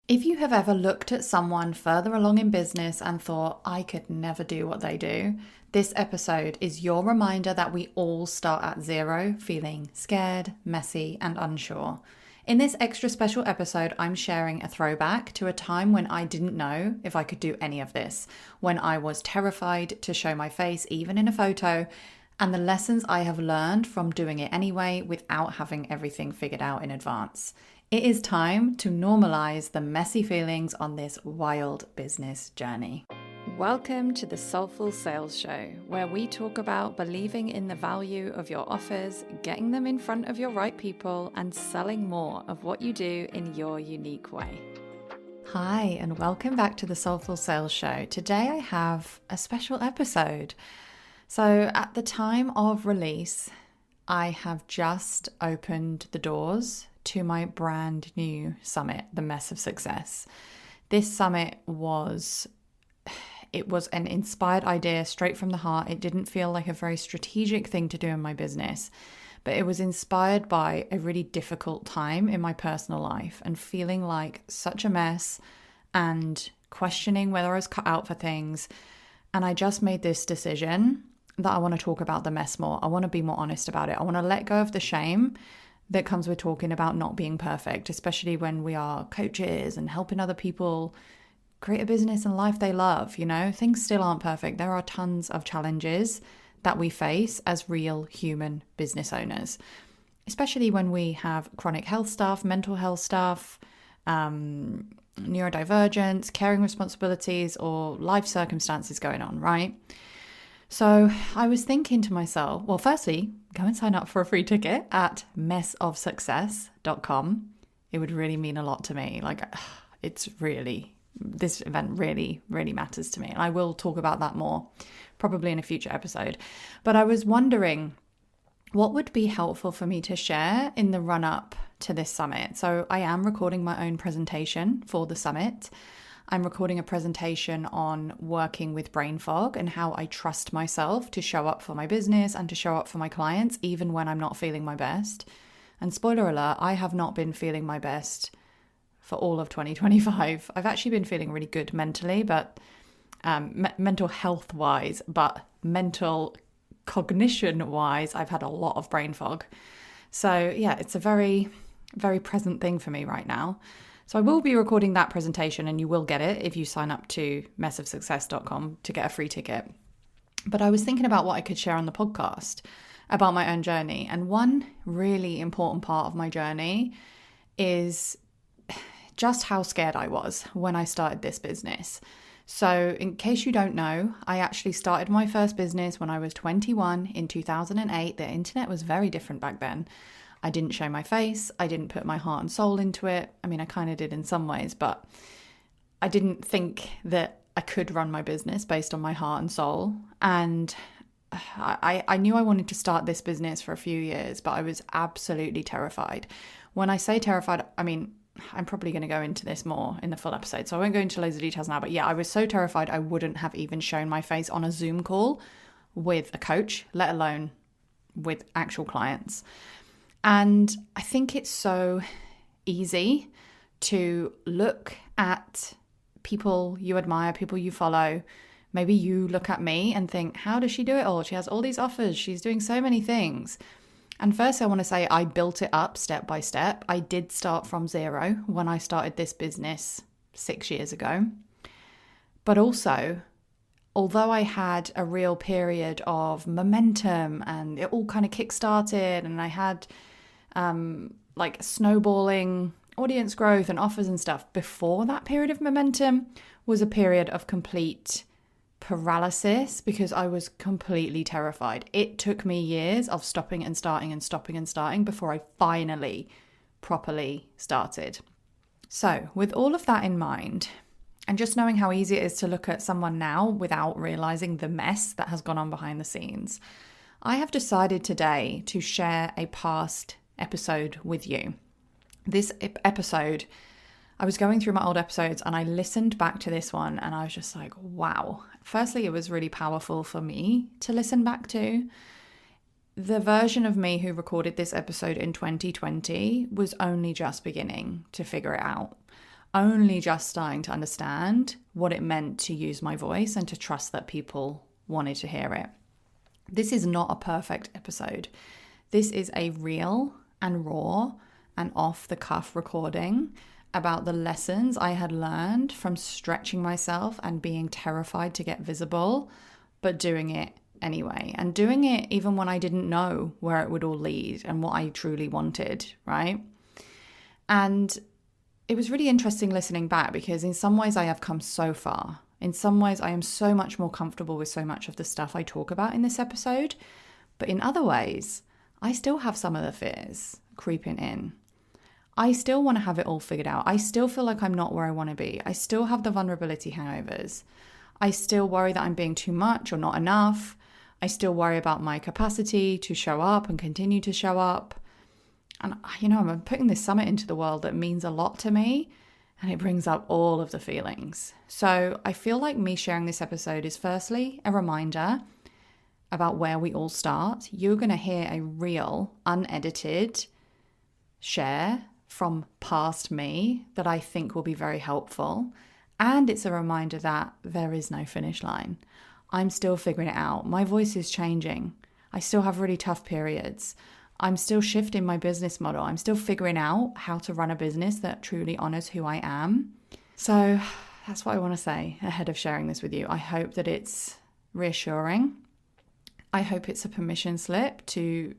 If you have ever looked at someone further along in business and thought, I could never do what they do, this episode is your reminder that we all start at zero, feeling scared, messy, and unsure. In this extra special episode, I'm sharing a throwback to a time when I didn't know if I could do any of this, when I was terrified to show my face, even in a photo, and the lessons I have learned from doing it anyway without having everything figured out in advance. It is time to normalize the messy feelings on this wild business journey. Welcome to the Soulful Sales Show, where we talk about believing in the value of your offers, getting them in front of your right people, and selling more of what you do in your unique way. Hi, and welcome back to the Soulful Sales Show. Today I have a special episode. So at the time of release, I have just opened the doors to my brand new summit, the Mess of Success. This summit was an inspired idea straight from the heart. It didn't feel like a very strategic thing to do in my business, but it was inspired by a really difficult time in my personal life and feeling like such a mess and questioning whether I was cut out for things. And I just made this decision that I want to talk about the mess more. I want to be more honest about it. I want to let go of the shame that comes with talking about not being perfect, especially when we are coaches and helping other people create a business and life they love. You know, things still aren't perfect. There are tons of challenges that we face as real human business owners, especially when we have chronic health stuff, mental health stuff, neurodivergence, caring responsibilities, or life circumstances going on, right? So I was thinking to myself, well, firstly, go and sign up for a free ticket at messofsuccess.com. It would really mean a lot to me. This event really, really matters to me. And I will talk about that more probably in a future episode. But I was wondering what would be helpful for me to share in the run up to this summit. So I am recording my own presentation for the summit. I'm recording a presentation on working with brain fog and how I trust myself to show up for my business and to show up for my clients, even when I'm not feeling my best. And spoiler alert, I have not been feeling my best for all of 2025. I've actually been feeling really good mentally, but mental health wise, but mental cognition wise, I've had a lot of brain fog. So yeah, it's a very, very present thing for me right now. So I will be recording that presentation and you will get it if you sign up to messofsuccess.com to get a free ticket. But I was thinking about what I could share on the podcast about my own journey. And one really important part of my journey is just how scared I was when I started this business. So in case you don't know, I actually started my first business when I was 21 in 2008. The internet was very different back then. I didn't show my face. I didn't put my heart and soul into it. I mean, I kind of did in some ways, but I didn't think that I could run my business based on my heart and soul. And I knew I wanted to start this business for a few years, but I was absolutely terrified. When I say terrified, I mean, I'm probably going to go into this more in the full episode, so I won't go into loads of details now. But yeah, I was so terrified I wouldn't have even shown my face on a Zoom call with a coach, let alone with actual clients. And I think it's so easy to look at people you admire, people you follow. Maybe you look at me and think, how does she do it all? She has all these offers. She's doing so many things. And first, I want to say I built it up step by step. I did start from zero when I started this business 6 years ago. But also, although I had a real period of momentum and it all kind of kickstarted and I had like snowballing audience growth and offers and stuff, before that period of momentum was a period of complete paralysis because I was completely terrified. It took me years of stopping and starting and stopping and starting before I finally properly started. So with all of that in mind, and just knowing how easy it is to look at someone now without realizing the mess that has gone on behind the scenes, I have decided today to share a past episode with you. This episode, I was going through my old episodes and I listened back to this one and I was just like, wow. Firstly, it was really powerful for me to listen back to. The version of me who recorded this episode in 2020 was only just beginning to figure it out. only just starting to understand what it meant to use my voice and to trust that people wanted to hear it. This is not a perfect episode. This is a real and raw and off-the-cuff recording about the lessons I had learned from stretching myself and being terrified to get visible, but doing it anyway. And doing it even when I didn't know where it would all lead and what I truly wanted, right? And it was really interesting listening back because in some ways I have come so far. In some ways I am so much more comfortable with so much of the stuff I talk about in this episode. But in other ways, I still have some of the fears creeping in. I still want to have it all figured out. I still feel like I'm not where I want to be. I still have the vulnerability hangovers. I still worry that I'm being too much or not enough. I still worry about my capacity to show up and continue to show up. And, I'm putting this summit into the world that means a lot to me, and it brings up all of the feelings. So I feel like me sharing this episode is firstly a reminder about where we all start. You're going to hear a real, unedited share from past me that I think will be very helpful. And it's a reminder that there is no finish line. I'm still figuring it out. My voice is changing. I still have really tough periods. I'm still shifting my business model. I'm still figuring out how to run a business that truly honors who I am. So that's what I want to say ahead of sharing this with you. I hope that it's reassuring. I hope it's a permission slip to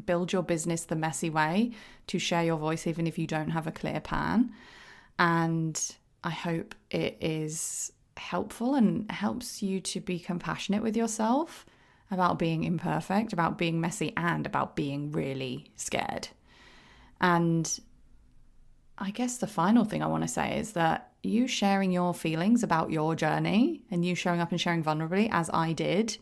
build your business the messy way, to share your voice even if you don't have a clear plan. And I hope it is helpful and helps you to be compassionate with yourself about being imperfect, about being messy, and about being really scared. And I guess the final thing I want to say is that you sharing your feelings about your journey and you showing up and sharing vulnerably, as I did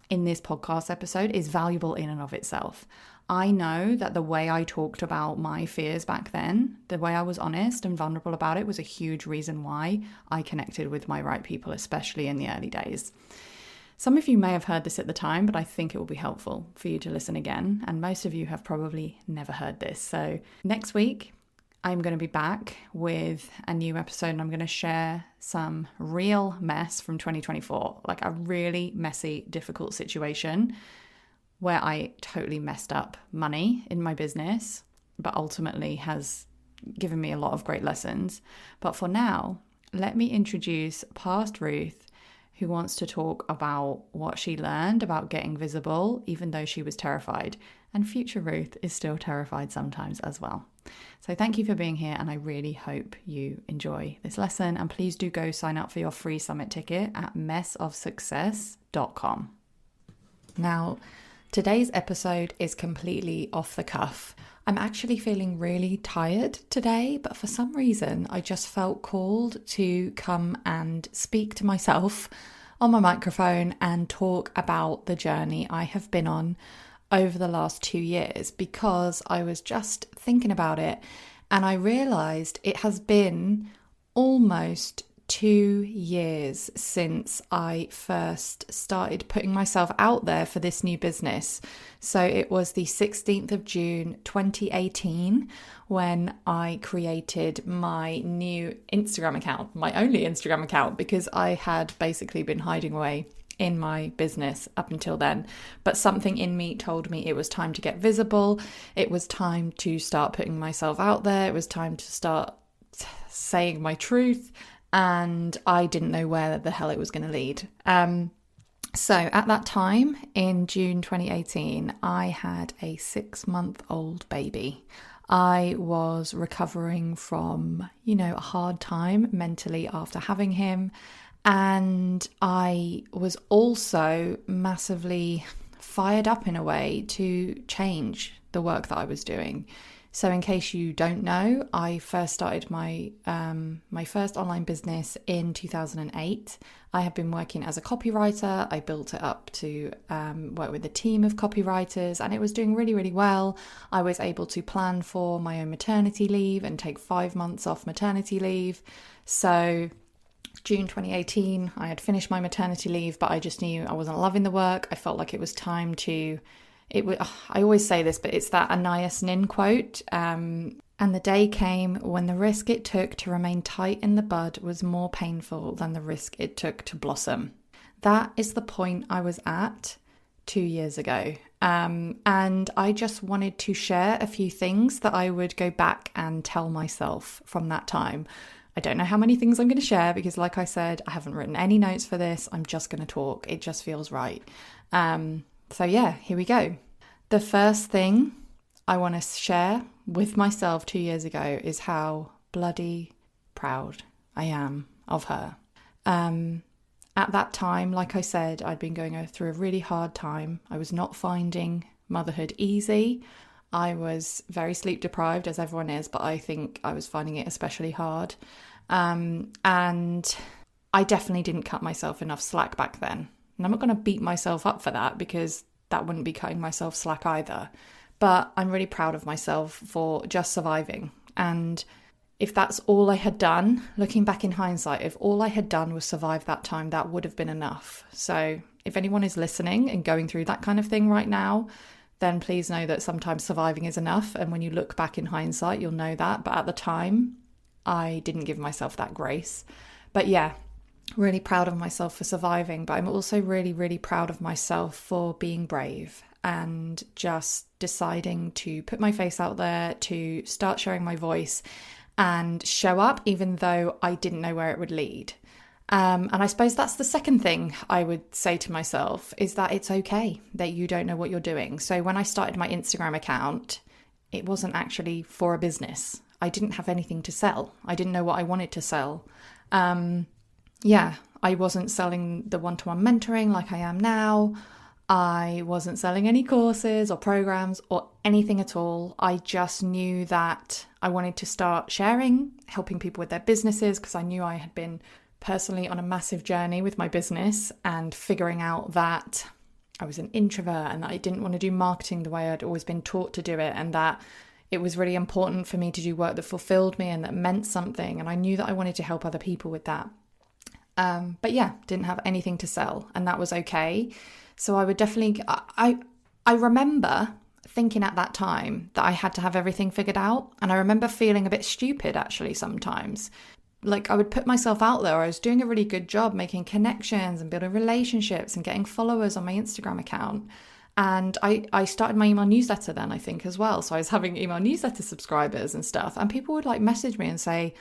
in this podcast episode, is valuable in and of itself. I know that the way I talked about my fears back then, the way I was honest and vulnerable about it, was a huge reason why I connected with my right people, especially in the early days. Some of you may have heard this at the time, but I think it will be helpful for you to listen again. And most of you have probably never heard this. So next week, I'm going to be back with a new episode and I'm going to share some real mess from 2024, like a really messy, difficult situation where I totally messed up money in my business, but ultimately has given me a lot of great lessons. But for now, let me introduce past Ruth, who wants to talk about what she learned about getting visible, even though she was terrified. And future Ruth is still terrified sometimes as well. So thank you for being here, and I really hope you enjoy this lesson. And please do go sign up for your free summit ticket at messofsuccess.com. Now, today's episode is completely off the cuff. I'm actually feeling really tired today, but for some reason I just felt called to come and speak to myself on my microphone and talk about the journey I have been on over the last 2 years, because I was just thinking about it and I realised it has been almost 2 years since I first started putting myself out there for this new business. So it was the 16th of June 2018 when I created my new Instagram account, my only Instagram account, because I had basically been hiding away in my business up until then. But something in me told me it was time to get visible. It was time to start putting myself out there. It was time to start saying my truth. And I didn't know where the hell it was going to lead. So at that time in June 2018, I had a 6-month-old baby. I was recovering from, a hard time mentally after having him. And I was also massively fired up in a way to change the work that I was doing. So in case you don't know, I first started my first online business in 2008. I have been working as a copywriter. I built it up to work with a team of copywriters, and it was doing really, really well. I was able to plan for my own maternity leave and take 5 months off maternity leave. So June 2018, I had finished my maternity leave, but I just knew I wasn't loving the work. I felt like it was time to... I always say this, but it's that Anais Nin quote. And the day came when the risk it took to remain tight in the bud was more painful than the risk it took to blossom. That is the point I was at 2 years ago. And I just wanted to share a few things that I would go back and tell myself from that time. I don't know how many things I'm going to share because, like I said, I haven't written any notes for this. I'm just going to talk. It just feels right. So yeah, here we go. The first thing I want to share with myself 2 years ago is how bloody proud I am of her. At that time, like I said, I'd been going through a really hard time. I was not finding motherhood easy. I was very sleep deprived, as everyone is, but I think I was finding it especially hard. And I definitely didn't cut myself enough slack back then. And I'm not going to beat myself up for that because that wouldn't be cutting myself slack either. But I'm really proud of myself for just surviving. And if that's all I had done, looking back in hindsight, if all I had done was survive that time, that would have been enough. So if anyone is listening and going through that kind of thing right now, then please know that sometimes surviving is enough. And when you look back in hindsight, you'll know that. But at the time, I didn't give myself that grace. But yeah, really proud of myself for surviving. But I'm also really, really proud of myself for being brave and just deciding to put my face out there, to start sharing my voice and show up, even though I didn't know where it would lead. And I suppose that's the second thing I would say to myself, is that it's okay that you don't know what you're doing. So when I started my Instagram account, it wasn't actually for a business. I didn't have anything to sell. I didn't know what I wanted to sell. I wasn't selling the one-to-one mentoring like I am now. I wasn't selling any courses or programs or anything at all. I just knew that I wanted to start sharing, helping people with their businesses, because I knew I had been personally on a massive journey with my business and figuring out that I was an introvert and that I didn't want to do marketing the way I'd always been taught to do it, and that it was really important for me to do work that fulfilled me and that meant something. And I knew that I wanted to help other people with that. But yeah, didn't have anything to sell, and that was okay. So I would definitely, I remember thinking at that time that I had to have everything figured out. And I remember feeling a bit stupid actually sometimes. Like I would put myself out there. I was doing a really good job making connections and building relationships and getting followers on my Instagram account. And I started my email newsletter then, I think, as well. So I was having email newsletter subscribers and stuff. And people would like message me and say,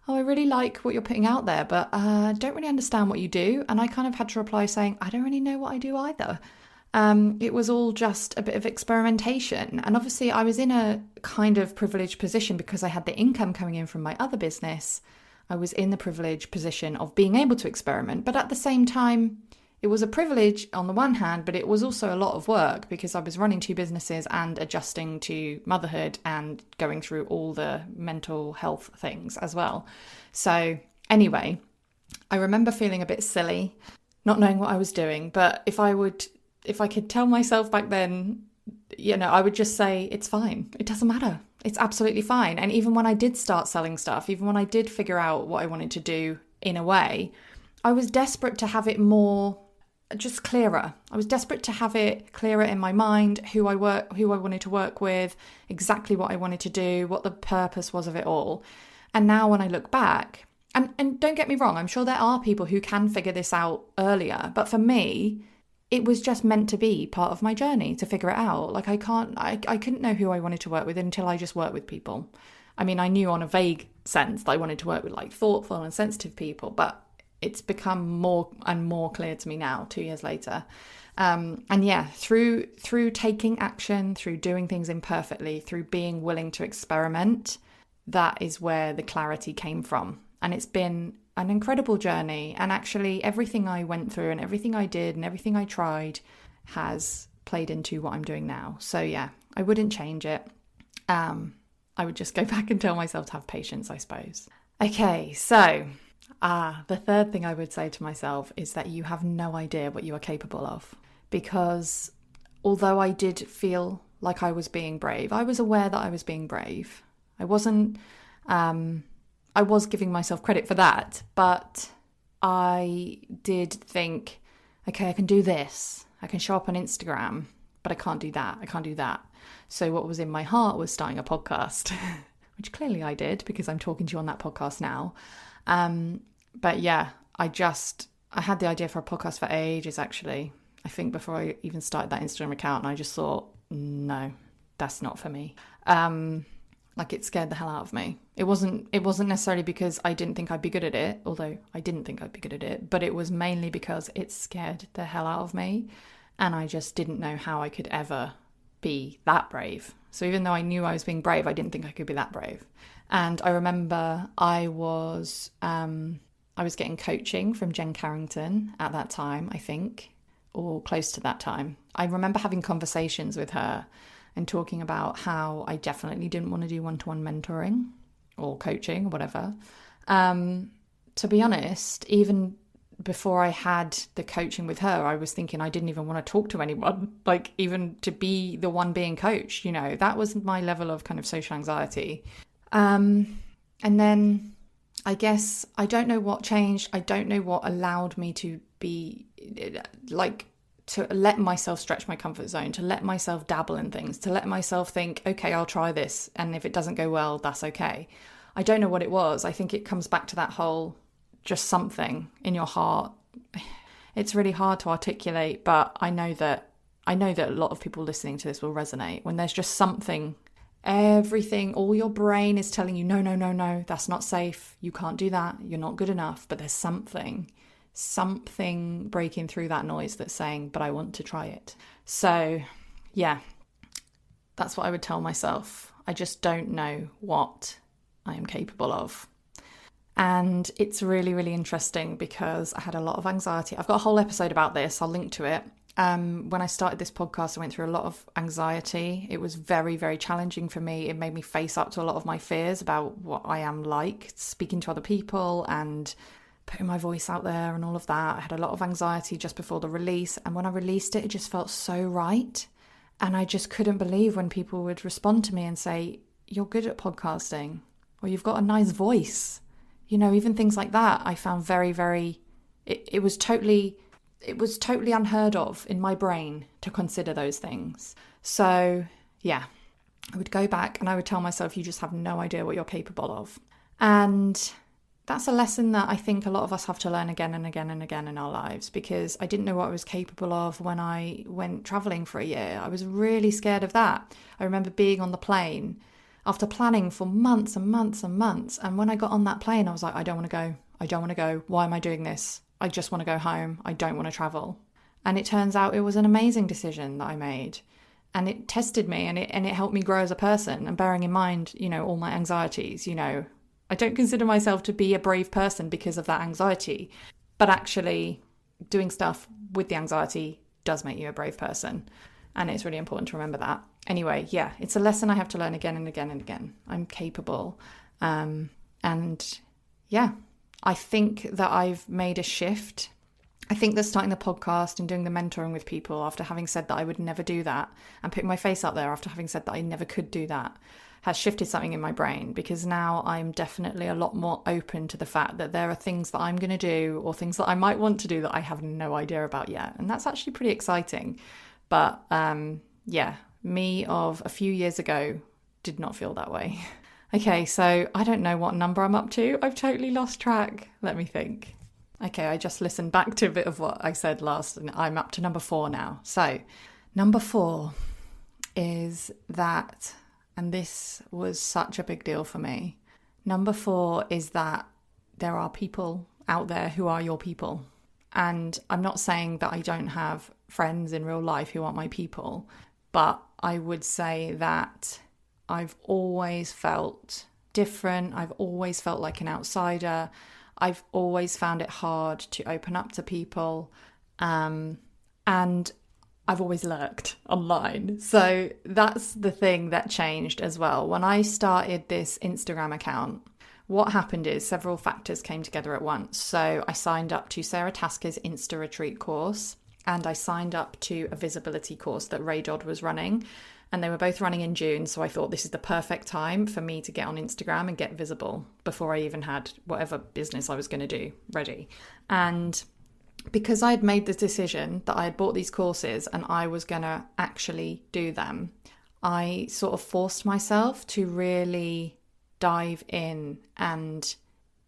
oh, I really like what you're putting out there, but I don't really understand what you do. And I kind of had to reply saying, I don't really know what I do either. It was all just a bit of experimentation. And obviously I was in a kind of privileged position because I had the income coming in from my other business. I was in the privileged position of being able to experiment. But at the same time, it was a privilege on the one hand, but it was also a lot of work because I was running two businesses and adjusting to motherhood and going through all the mental health things as well. So anyway, I remember feeling a bit silly, not knowing what I was doing. But if I could tell myself back then, I would just say, it's fine. It doesn't matter. It's absolutely fine. And even when I did start selling stuff, even when I did figure out what I wanted to do in a way, I was desperate to have it more just clearer. I was desperate to have it clearer in my mind, who I wanted to work with, exactly what I wanted to do, what the purpose was of it all. And now when I look back, and don't get me wrong, I'm sure there are people who can figure this out earlier, but for me, it was just meant to be part of my journey to figure it out. Like I couldn't know who I wanted to work with until I just worked with people. I mean, I knew on a vague sense that I wanted to work with like thoughtful and sensitive people, but it's become more and more clear to me now, 2 years later. And yeah, through taking action, through doing things imperfectly, through being willing to experiment, that is where the clarity came from. And it's been an incredible journey. And actually everything I went through and everything I did and everything I tried has played into what I'm doing now. So yeah, I wouldn't change it. I would just go back and tell myself to have patience, I suppose. Okay, so the third thing I would say to myself is that you have no idea what you are capable of. Because although I did feel like I was being brave, I was aware that I was being brave. I wasn't, I was giving myself credit for that, but I did think, okay, I can do this. I can show up on Instagram, but I can't do that. I can't do that. So what was in my heart was starting a podcast, which clearly I did because I'm talking to you on that podcast now. But yeah, I had the idea for a podcast for ages, actually. I think before I even started that Instagram account, and I just thought, no, that's not for me. Like, it scared the hell out of me. It wasn't necessarily because I didn't think I'd be good at it, although I didn't think I'd be good at it, but it was mainly because it scared the hell out of me, and I just didn't know how I could ever be that brave. So even though I knew I was being brave, I didn't think I could be that brave. And I remember I was getting coaching from Jen Carrington at that time, I think, or close to that time. I remember having conversations with her and talking about how I definitely didn't want to do one-to-one mentoring or coaching or whatever. To be honest, even before I had the coaching with her, I was thinking I didn't even want to talk to anyone, like even to be the one being coached, you know, that was my level of kind of social anxiety. And then I guess I don't know what changed. I don't know what allowed me to be like, to let myself stretch my comfort zone, to let myself dabble in things, to let myself think, okay, I'll try this. And if it doesn't go well, that's okay. I don't know what it was. I think it comes back to that whole just something in your heart. It's really hard to articulate, but I know that a lot of people listening to this will resonate. When there's just something, everything, all your brain is telling you, no, that's not safe. You can't do that. You're not good enough. But there's something breaking through that noise that's saying, but I want to try it. So yeah, that's what I would tell myself. I just don't know what I am capable of. And it's really, really interesting because I had a lot of anxiety. I've got a whole episode about this. I'll link to it. When I started this podcast, I went through a lot of anxiety. It was very, very challenging for me. It made me face up to a lot of my fears about what I am like, speaking to other people and putting my voice out there and all of that. I had a lot of anxiety just before the release. And when I released it, it just felt so right. And I just couldn't believe when people would respond to me and say, you're good at podcasting, or you've got a nice voice. You know, even things like that, I found very, very, it was totally unheard of in my brain to consider those things. So yeah, I would go back and I would tell myself, you just have no idea what you're capable of. And that's a lesson that I think a lot of us have to learn again and again and again in our lives, because I didn't know what I was capable of when I went traveling for a year. I was really scared of that. I remember being on the plane after planning for months and months and months. And when I got on that plane, I was like, I don't want to go. Why am I doing this? I just want to go home. I don't want to travel. And it turns out it was an amazing decision that I made. And it tested me and it helped me grow as a person. And bearing in mind, you know, all my anxieties, you know, I don't consider myself to be a brave person because of that anxiety, but actually doing stuff with the anxiety does make you a brave person. And it's really important to remember that. Anyway, yeah, it's a lesson I have to learn again and again and again. I'm capable. And yeah, I think that I've made a shift. I think that starting the podcast and doing the mentoring with people after having said that I would never do that, and putting my face out there after having said that I never could do that, has shifted something in my brain, because now I'm definitely a lot more open to the fact that there are things that I'm going to do or things that I might want to do that I have no idea about yet. And that's actually pretty exciting. But yeah, me of a few years ago did not feel that way. Okay, so I don't know what number I'm up to. I've totally lost track. Let me think. Okay, I just listened back to a bit of what I said last, and I'm up to number 4 now. So number 4 is that, and this was such a big deal for me. Number 4 is that there are people out there who are your people. And I'm not saying that I don't have friends in real life who aren't my people, but I would say that I've always felt different. I've always felt like an outsider. I've always found it hard to open up to people. And I've always lurked online. So that's the thing that changed as well. When I started this Instagram account, what happened is several factors came together at once. So I signed up to Sarah Tasker's Insta Retreat course, and I signed up to a visibility course that Ray Dodd was running. And they were both running in June. So I thought this is the perfect time for me to get on Instagram and get visible before I even had whatever business I was going to do ready. And because I had made the decision that I had bought these courses and I was going to actually do them, I sort of forced myself to really dive in and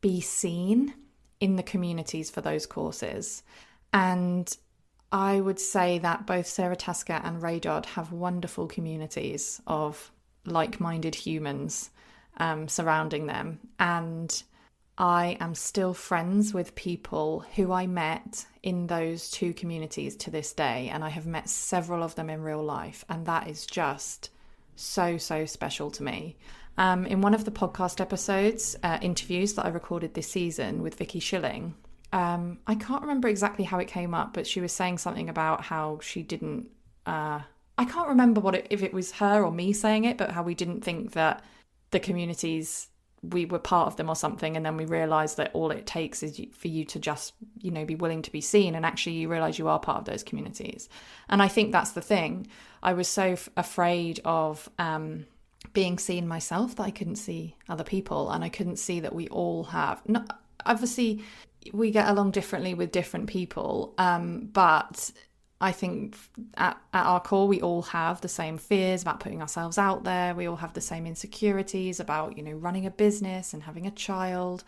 be seen in the communities for those courses. And I would say that both Sarah Tasker and Ray Dodd have wonderful communities of like-minded humans surrounding them. And I am still friends with people who I met in those two communities to this day. And I have met several of them in real life. And that is just so special to me. In one of the podcast episodes, interviews that I recorded this season with Vicky Schilling, I can't remember exactly how it came up, but she was saying something about how she didn't, I can't remember if it was her or me saying it, but how we didn't think that the communities, we were part of them or something. And then we realised that all it takes is for you to just, be willing to be seen. And actually you realise you are part of those communities. And I think that's the thing. I was so afraid of being seen myself that I couldn't see other people, and I couldn't see that we all have, obviously we get along differently with different people, but I think at our core we all have the same fears about putting ourselves out there. We all have the same insecurities about running a business and having a child,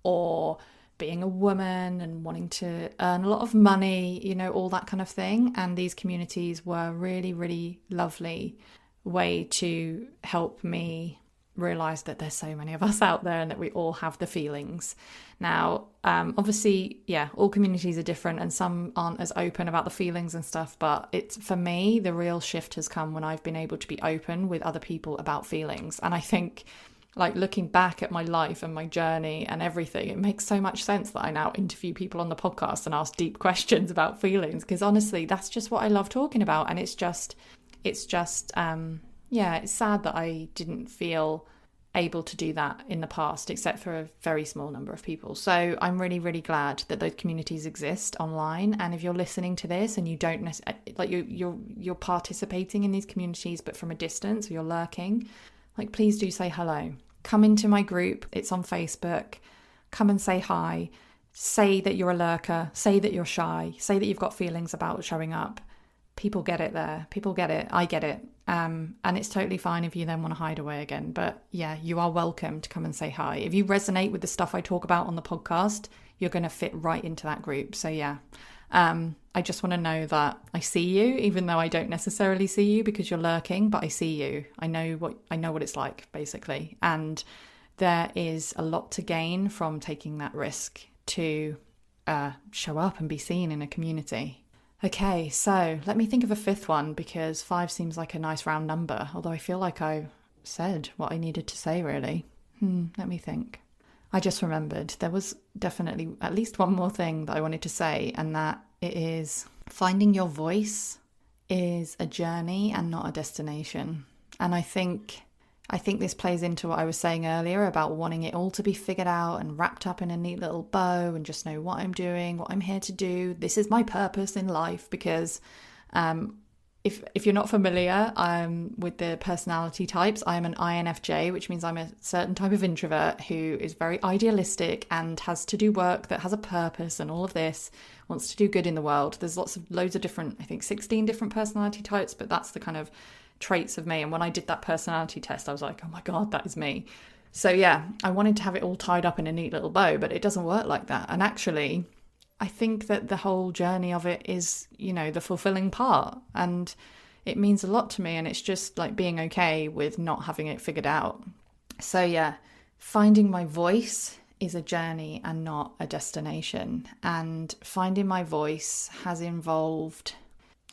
or being a woman and wanting to earn a lot of money, all that kind of thing. And these communities were really, really lovely way to help me realize that there's so many of us out there and that we all have the feelings. Now, obviously, all communities are different and some aren't as open about the feelings and stuff, but it's, for me, the real shift has come when I've been able to be open with other people about feelings. And I think, looking back at my life and my journey and everything, it makes so much sense that I now interview people on the podcast and ask deep questions about feelings, because honestly, that's just what I love talking about. And it's sad that I didn't feel able to do that in the past, except for a very small number of people. So I'm really, really glad that those communities exist online. And if you're listening to this and you don't you're participating in these communities, but from a distance, or you're lurking, please do say hello. Come into my group. It's on Facebook. Come and say hi. Say that you're a lurker. Say that you're shy. Say that you've got feelings about showing up. People get it there. People get it. I get it. And it's totally fine if you then want to hide away again. But yeah, you are welcome to come and say hi. If you resonate with the stuff I talk about on the podcast, you're going to fit right into that group. So yeah, I just want to know that I see you, even though I don't necessarily see you because you're lurking, but I see you. I know what it's like, basically. And there is a lot to gain from taking that risk to show up and be seen in a community. Okay, so let me think of a fifth one, because 5 seems like a nice round number, although I feel like I said what I needed to say, really. Let me think. I just remembered there was definitely at least one more thing that I wanted to say, and that it is finding your voice is a journey and not a destination. And I think this plays into what I was saying earlier about wanting it all to be figured out and wrapped up in a neat little bow and just know what I'm doing, what I'm here to do. This is my purpose in life, because if you're not familiar with the personality types, I'm an INFJ, which means I'm a certain type of introvert who is very idealistic and has to do work that has a purpose and all of this, wants to do good in the world. There's loads of different, I think 16 different personality types, but that's the kind of traits of me. And when I did that personality test, I was like, oh my God, that is me. So yeah, I wanted to have it all tied up in a neat little bow, but it doesn't work like that. And actually, I think that the whole journey of it is, the fulfilling part, and it means a lot to me. And it's just being okay with not having it figured out. So yeah, finding my voice is a journey and not a destination. And finding my voice has involved,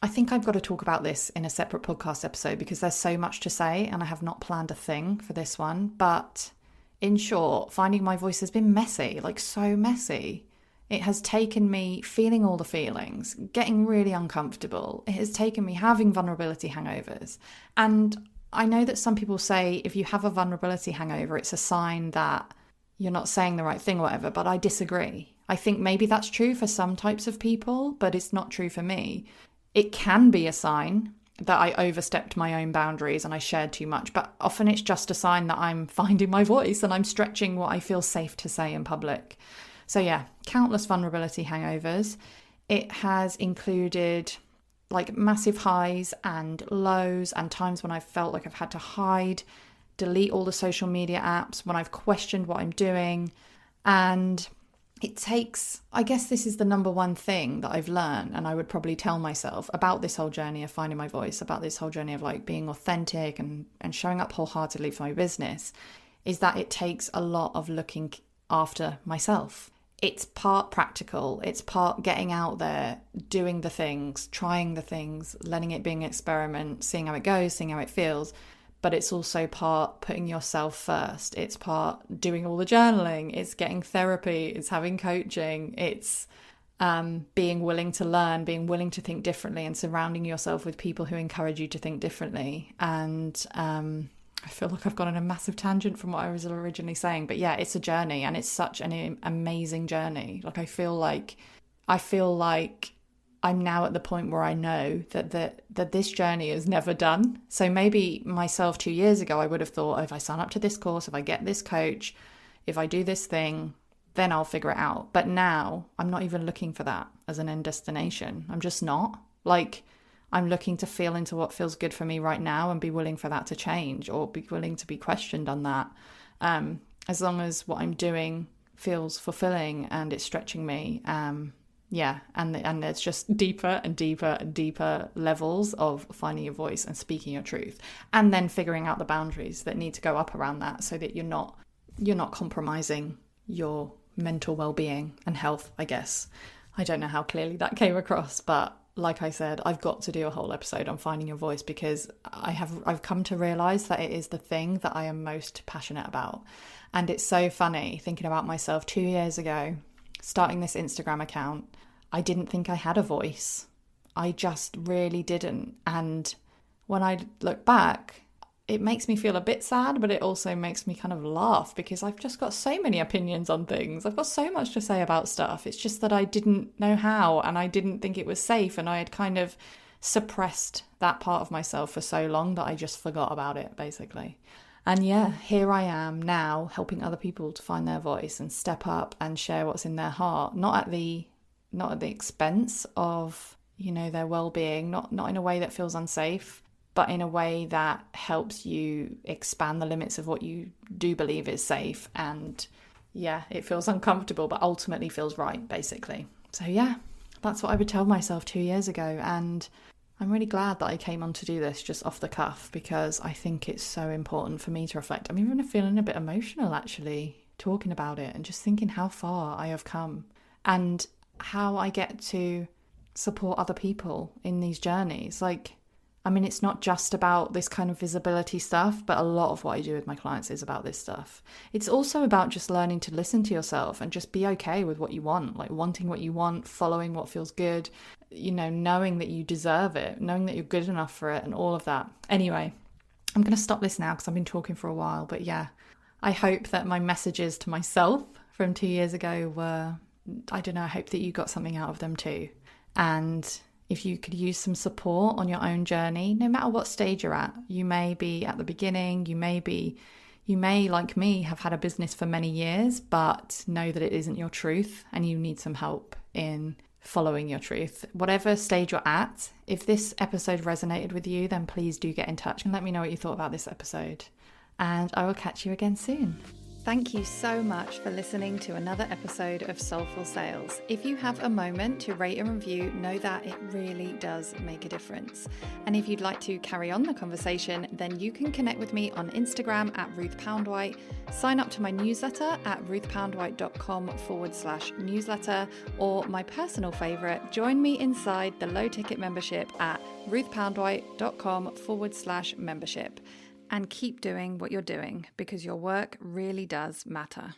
I think I've got to talk about this in a separate podcast episode, because there's so much to say and I have not planned a thing for this one. But in short, finding my voice has been messy, so messy. It has taken me feeling all the feelings, getting really uncomfortable. It has taken me having vulnerability hangovers. And I know that some people say if you have a vulnerability hangover, it's a sign that you're not saying the right thing or whatever, but I disagree. I think maybe that's true for some types of people, but it's not true for me. It can be a sign that I overstepped my own boundaries and I shared too much, but often it's just a sign that I'm finding my voice and I'm stretching what I feel safe to say in public. So yeah, countless vulnerability hangovers. It has included massive highs and lows and times when I felt like I've had to hide delete all the social media apps, when I've questioned what I'm doing. And it takes, I guess this is the number one thing that I've learned, and I would probably tell myself about this whole journey of finding my voice, about this whole journey of like being authentic and showing up wholeheartedly for my business, is that it takes a lot of looking after myself. It's part practical, it's part getting out there, doing the things, trying the things, letting it be an experiment, seeing how it goes, seeing how it feels. But it's also part putting yourself first. It's part doing all the journaling. It's getting therapy. It's having coaching. It's being willing to learn, being willing to think differently, and surrounding yourself with people who encourage you to think differently. And I feel like I've gone on a massive tangent from what I was originally saying. But yeah, it's a journey, and it's such an amazing journey. Like I feel like I'm now at the point where I know that this journey is never done. So maybe myself 2 years ago, I would have thought, if I sign up to this course, if I get this coach, if I do this thing, then I'll figure it out. But now I'm not even looking for that as an end destination. I'm just not. Like, I'm looking to feel into what feels good for me right now and be willing for that to change, or be willing to be questioned on that. As long as what I'm doing feels fulfilling and it's stretching me. Yeah, and there's just deeper and deeper and deeper levels of finding your voice and speaking your truth, and then figuring out the boundaries that need to go up around that, so that you're not compromising your mental well-being and health, I guess. I don't know how clearly that came across, but like I said, I've got to do a whole episode on finding your voice, because I've come to realize that it is the thing that I am most passionate about. And it's so funny thinking about myself 2 years ago, starting this Instagram account. I didn't think I had a voice. I just really didn't. And when I look back, it makes me feel a bit sad, but it also makes me kind of laugh, because I've just got so many opinions on things. I've got so much to say about stuff. It's just that I didn't know how, and I didn't think it was safe, and I had kind of suppressed that part of myself for so long that I just forgot about it, basically. And yeah, here I am now helping other people to find their voice and step up and share what's in their heart, not at the expense of, their well-being, not in a way that feels unsafe, but in a way that helps you expand the limits of what you do believe is safe. And yeah, it feels uncomfortable, but ultimately feels right, basically. So yeah, that's what I would tell myself 2 years ago. And I'm really glad that I came on to do this just off the cuff, because I think it's so important for me to reflect. I'm even feeling a bit emotional, actually, talking about it and just thinking how far I have come and how I get to support other people in these journeys. It's not just about this kind of visibility stuff, but a lot of what I do with my clients is about this stuff. It's also about just learning to listen to yourself and just be okay with what you want, like wanting what you want, following what feels good, knowing that you deserve it, knowing that you're good enough for it, and all of that. Anyway, I'm going to stop this now because I've been talking for a while, but yeah, I hope that my messages to myself from 2 years ago were, I don't know, I hope that you got something out of them too. And if you could use some support on your own journey, no matter what stage you're at, you may be at the beginning, you may, like me, have had a business for many years, but know that it isn't your truth and you need some help in following your truth. Whatever stage you're at, if this episode resonated with you, then please do get in touch and let me know what you thought about this episode. And I will catch you again soon. Thank you so much for listening to another episode of Soulful Sales. If you have a moment to rate and review, know that it really does make a difference. And if you'd like to carry on the conversation, then you can connect with me on Instagram at Ruth Poundwhite, sign up to my newsletter at ruthpoundwhite.com/newsletter, or my personal favorite, join me inside the low ticket membership at ruthpoundwhite.com/membership. And keep doing what you're doing, because your work really does matter.